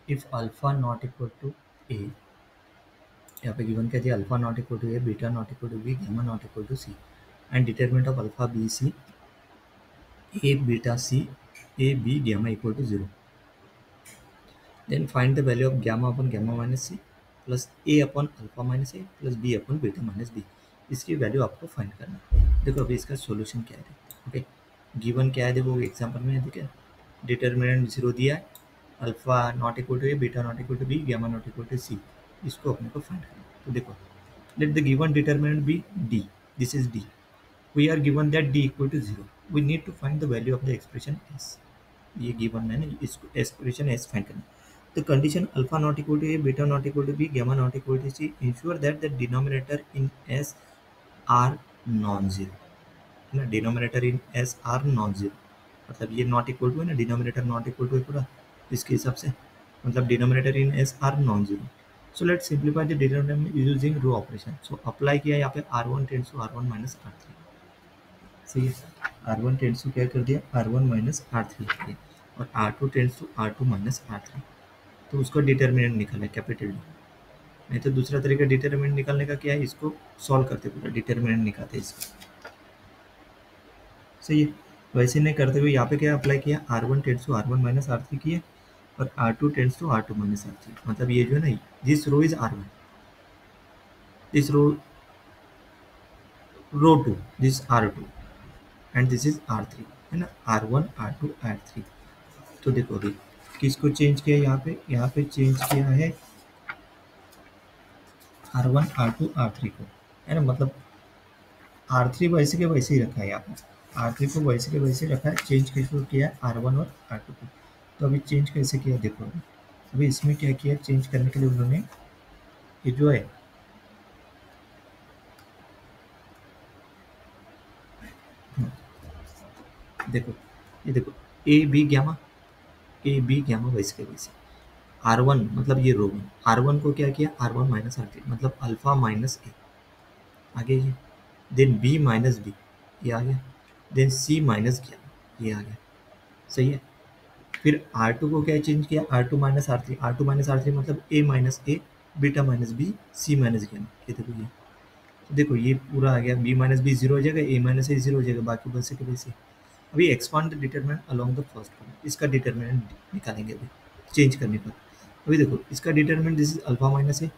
If alpha not equal to a, यहाँ पे given क्या दिया, alpha not equal to A, beta not equal to B, gamma not equal to c, and determinant of alpha b c a beta c a b gamma equal to 0, then find the value of gamma upon gamma minus c plus a upon alpha minus a plus b upon beta minus b। इसकी value आपको find करना है। देखो अभी इसका solution क्या है, okay given क्या है, देखो एग्जांपल में देखिए डिटरमिनेंट 0 दिया है, alpha not equal to A, beta not equal to B, gamma not equal to c, इसको अपने को फाइंड करना है। तो देखो let the given determinant be D, this is D, we are given that d equal to 0, we need to find the value of the expression s, ये given है ना, इसको एक्सप्रेशन एस फाइंड करना। The condition alpha not equal to A, beta not equal to B, gamma not equal to C ensure that the denominator in S are non zero, है ना, denominator in S are non zero, मतलब ये not equal to है ना, denominator not equal to है पूरा, इसके हिसाब से मतलब denominator in S are non zero. So let's simplify the denominator using row operation. So apply किया यहाँ पे R one tends to R one minus are three, सही है, आर वन टेंड्स टू क्या कर दिया, R one minus are three किया, और are to tends to are to minus are three, तो उसका डिटर्मिनेंट निकाला कैपिटल डी। नहीं तो दूसरा तरीका डिटर्मिनेंट निकालने का क्या है, इसको सॉल्व करते पूरा डिटर्मिनेंट निकालते इसका, सही है। वैसे नहीं करते हुए यहाँ पे क्या अप्लाई किया, R one tends to R one minus are three किया, और are to tends to are to minus are three, मतलब ये जो है ना, this row is R one, this row two, this R two, and this is R three, है ना, R one R two R three. तो देखो अभी किसको चेंज किया, यहाँ पे चेंज किया है R one R two R three को, है ना, मतलब आर थ्री वैसे के वैसे ही रखा है, यहाँ पे आर थ्री को वैसे के वैसे रखा है, चेंज किसको किया है, आर वन और आर टू को। तो अभी चेंज कैसे किया देखो, अभी इसमें क्या किया, चेंज करने के लिए उन्होंने ये जो है देखो, ये देखो A B gamma, A B gamma वैसे के वैसे, आर वन मतलब ये रो वन, आर वन को क्या किया, R one minus are three, मतलब अल्फा माइनस ए, आगे ये, देन बी माइनस बी, ये आ गया, देन सी माइनस गैमा, ये आ गया, सही है। फिर आर टू को क्या चेंज किया, R to minus are three, R to minus are three मतलब A minus A, beta minus B, C minus gamma, ये देखो ये, तो देखो ये पूरा आ गया, बी माइनस बी जीरो हो जाएगा, ए माइनस ए जीरो हो जाएगा, बाकी वैसे के वैसे। अभी expand the determinant along the first one, इसका डिटरमिनेंट निकालेंगे अभी चेंज करने पर। अभी देखो इसका determinant this is alpha minus A,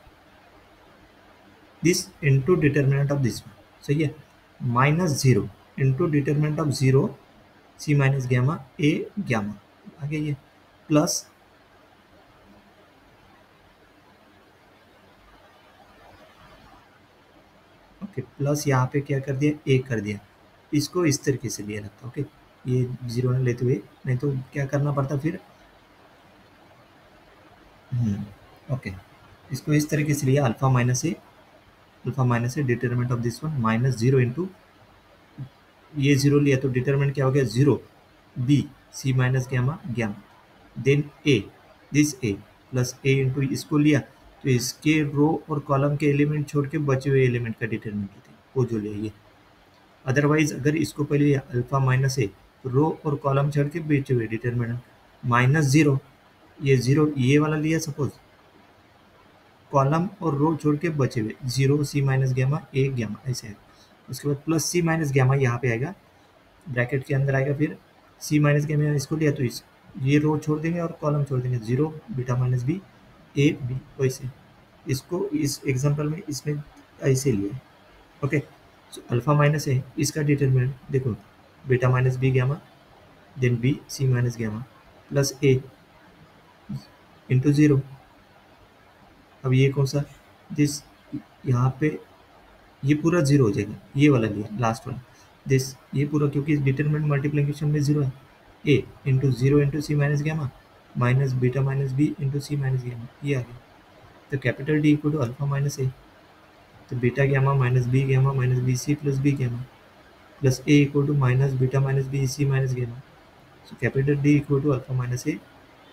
this into determinant of this one, सही है, minus zero into determinant of zero, C minus gamma A gamma, आगे ये प्लस ओके, प्लस यहाँ पे क्या कर दिया, ए कर दिया, इसको इस तरीके से लिया रखता, ओके, ये जीरो ने लेते हुए, नहीं तो क्या करना पड़ता फिर, ओके, इसको इस तरीके से लिया, alpha minus A determinant of this one minus zero into, ये जीरो लिया तो डिटरमिनेंट क्या हो गया, zero, B C minus gamma gamma, then A, this A plus A into इसको लिया, तो इसके रो और कॉलम के एलिमेंट छोड़ के बचे हुए एलिमेंट का डिटरमिनेंट लेते हैं, वो जो लिया ये। अदरवाइज अगर इसको पहले लिया अल्फा माइनस ए, रो और कॉलम छोड़ के बचे हुए डिटरमिनेंट माइनस जीरो, ये जीरो ये वाला लिया सपोज, कॉलम और रो छोड़ के बचे हुए zero, C minus gamma A gamma, ऐसे है। उसके बाद प्लस सी माइनस गैमा यहाँ पे आएगा, ब्रैकेट के अंदर आएगा, फिर सी माइनस गैमा इसको लिया तो इस ये रो छोड़ देंगे और कॉलम छोड़ देंगे, zero beta minus B A B, वैसे इसको इस एग्जांपल में इसमें ऐसे लिया, ओके। सो अल्फा माइनस है, इसका डिटरमिनेंट देखो, beta minus b gamma, then b सी माइनस गैमा प्लस ए इंटू जीरो। अब ये कौन सा, दिस यहाँ पे ये पूरा जीरो हो जाएगा, ये वाला लिया लास्ट वाला, दिस ये पूरा, क्योंकि डिटरमिनेंट मल्टीप्लिकेशन में जीरो है, a into zero into c minus gamma minus beta minus b into c minus gamma, ये आ गया। तो capital D equal to alpha minus a, तो beta gamma minus B c plus b gamma plus a equal to minus beta minus B C minus gamma. So capital D equal to alpha minus A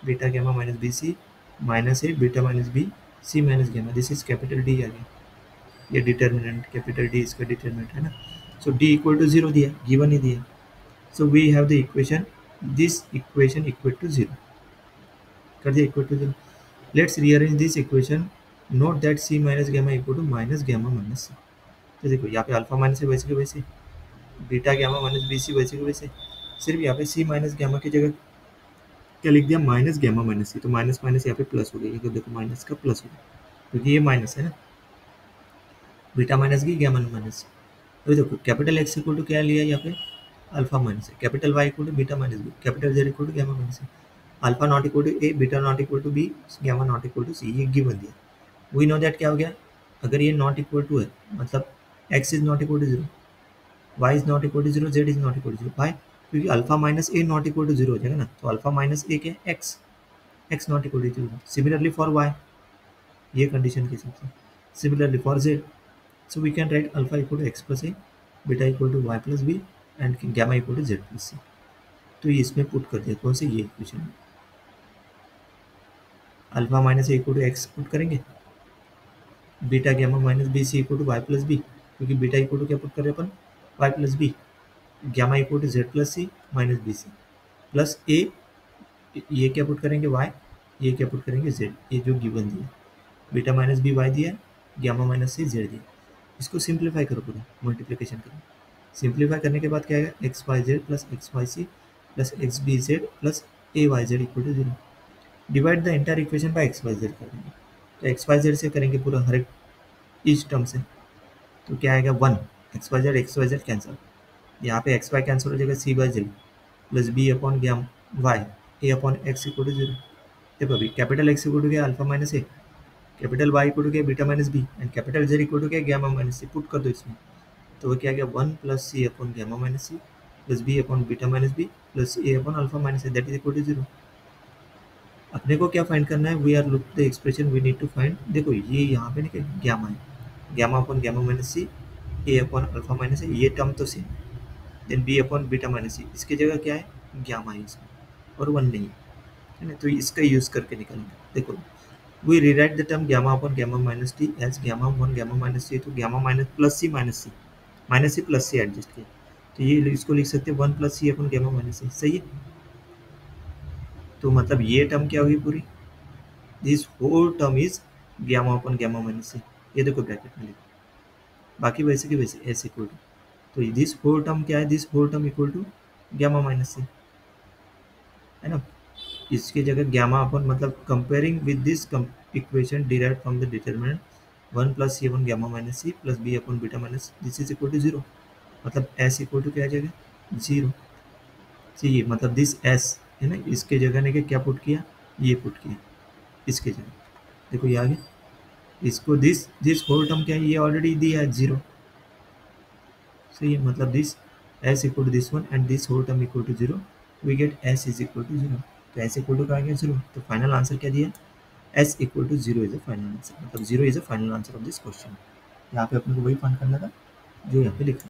beta gamma minus B C minus A beta minus B C minus gamma, this is capital D आ गया, ये determinant capital D इसका determinant है ना। So D equal to zero दिया, given ही दिया, so we have the equation, this equation equal to zero कर दिया, equal to zero. Let's rearrange this equation, note that c minus gamma equal to minus gamma minus सी। तो देखो यहाँ पे alpha minus है वैसे के वैसे, beta gamma minus B C वैसे के वैसे, सिर्फ यहाँ पे सी माइनस गैमा की जगह क्या लिख दिया, माइनस गैमा माइनस सी। तो माइनस माइनस यहाँ पे प्लस हो गया, तो देखो माइनस का प्लस हो गया क्योंकि ये माइनस है ना, बीटा माइनस की गैमा माइनस। तो देखो कैपिटल एक्स इक्वल टू क्या लिया यहाँ पे, अल्फा माइनस है, capital Y equal to beta minus b, capital Z equal to gamma minus है, alpha not equal to A, beta not equal to b, gamma not equal to c, ये given दिया। We know that क्या हो गया, अगर ये not equal to है मतलब x is not equal to zero, y is not equal to zero, z is not equal to zero, why क्योंकि alpha minus a not equal to zero हो जाएगा ना, तो अल्फा माइनस ए क्या है x, x not equal to zero. Similarly for y, ये condition के हिसाब से, similarly for z, so we can write alpha equal to x plus a, beta equal to y plus b and gamma equal to z plus c। तो ये इसमें put कर दिया, कौन से, ये इक्वेशन में alpha minus a equal to x put करेंगे, beta gamma minus B c equal to y plus b, क्योंकि बीटा इक्वल टू क्या पुट कर रहे हैं अपन, y plus b, gamma equal to z plus C minus B c, plus a, ये क्या put करेंगे वाई, ये क्या पुट करेंगे जेड, ये जो गिवन दिया, बीटा माइनस बी वाई दिया, गैमा माइनस सी जेड दिया। इसको सिंप्लीफाई करो पूरा, मल्टीप्लिकेशन करो, सिंप्लीफाई करने के बाद क्या आएगा, X Y Z plus X Y C plus X B Z plus A Y Z equal to zero. Divide the entire equation by X Y Z कर देंगे, तो एक्स वाई जेड से करेंगे पूरा हर एक ईच टर्म से, तो क्या आएगा one, X Y Z cancel, यहाँ पे एक्स वाई कैंसिल हो जाएगा, C by Z plus B upon gamma Y A upon X equal to zero. देखो अभी कैपिटल एक्स इक्वल टू क्या, alpha minus A, capital Y equal to क्या, beta minus B and capital Z equal to क्या, gamma minus C, put कर दो इसमें, तो वो क्या गया, one plus C upon gamma minus C plus B upon beta minus B plus A upon alpha minus A, that is equal to zero. अपने को क्या फाइंड करना है, we are look the expression we need to find, देखो ये यहाँ पे ना गैमा है, gamma upon gamma minus C, A upon alpha minus A, ये टर्म तो same, then B upon beta minus C, इसकी जगह क्या है गैमा है इसमें और वन नहीं है ना, तो इसका यूज करके निकालेंगे। देखो we rewrite the term gamma upon gamma minus T as gamma one gamma minus सी, तो गैमा माइनस प्लस सी minus C plus C adjust किया, तो ये इसको लिख सकते हैं one plus C upon gamma minus C, सही है। तो मतलब ये टर्म क्या होगी पूरी, this whole term is gamma upon gamma minus C, ये देखो ब्रैकेट में लिखो, बाकी वैसे के वैसे एस इक्वल टू, तो दिस होल टर्म क्या है, this whole term equal to gamma minus C, है ना। इसके जगह गैमा अपन मतलब comparing with this equation derived from the determinant one plus C upon gamma minus C plus B upon beta minus, this is equal to zero, मतलब S equal to क्या आ जाएगा zero, चाहिए मतलब this S है ना, इसके जगह ने क्या पुट किया, ये पुट किया इसके जगह, देखो ये आ गया, इसको दिस दिस होल टर्म क्या है, ये ऑलरेडी दिया है जीरो, सही है, मतलब this S equal to this one and this whole term equal to zero, we get S is equal to zero, तो एस इक्वल टू क्या आ गया जीरो, तो फाइनल आंसर क्या दिया, S equal to zero is a final answer, मतलब zero is a final answer of this question. यहाँ पे अपने को वही फाइंड करना था जो यहाँ पे लिखा